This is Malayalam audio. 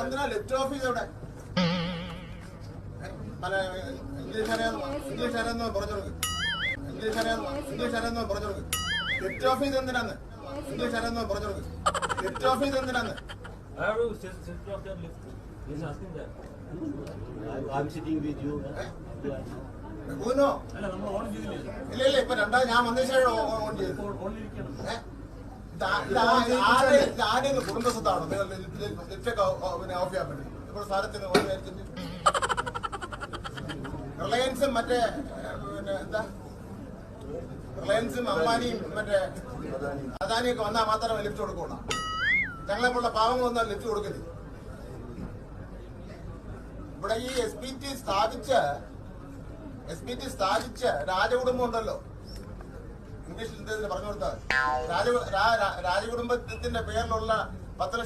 എന്തിനാ ലിഫ്റ്റ് ഓഫീസ് എവിടെ? ഇംഗ്ലീഷ് അറിയാമെന്ന് പറഞ്ഞു കൊടുക്കും. ഇംഗ്ലീഷ് അറിയാമെന്ന് പറഞ്ഞു കൊടുക്കും. ലിഫ്റ്റ് ഓഫീസ് എന്തിനാന്ന്? ഇംഗ്ലീഷ് അറിയാമെന്ന് പറഞ്ഞു കൊടുക്കും. ലിഫ്റ്റ് ഓഫീസ് എന്തിനാന്ന്? ഇല്ല ഇപ്പൊ രണ്ടാമത് ഞാൻ വന്ന ശേഷം ഓൺ ചെയ്തു. ആരെയും കുടുംബസ്വത്താണോ ലിഫ്റ്റൊക്കെ ഓഫ് ചെയ്യാൻ വേണ്ടി? ഇപ്പോൾ സ്ഥലത്തിന് റിലയൻസും മറ്റേ എന്താ റിലയൻസും അംബാനിയും മറ്റേ അദാനിയൊക്കെ വന്നാൽ മാത്രമേ ലിഫ്റ്റ് കൊടുക്കുള്ളൂ. ഞങ്ങളെപ്പോലുള്ള പാവങ്ങൾ വന്നാൽ ലിഫ്റ്റ് കൊടുക്കരുത്. ഇവിടെ ഈ എസ് പി ടി സ്ഥാപിച്ച രാജകുടുംബം ഉണ്ടല്ലോ, ഇംഗ്ലീഷിൽ പറഞ്ഞു കൊടുത്താൽ രാജകുടുംബത്തിന്റെ പേരിലുള്ള 10 ലക്ഷം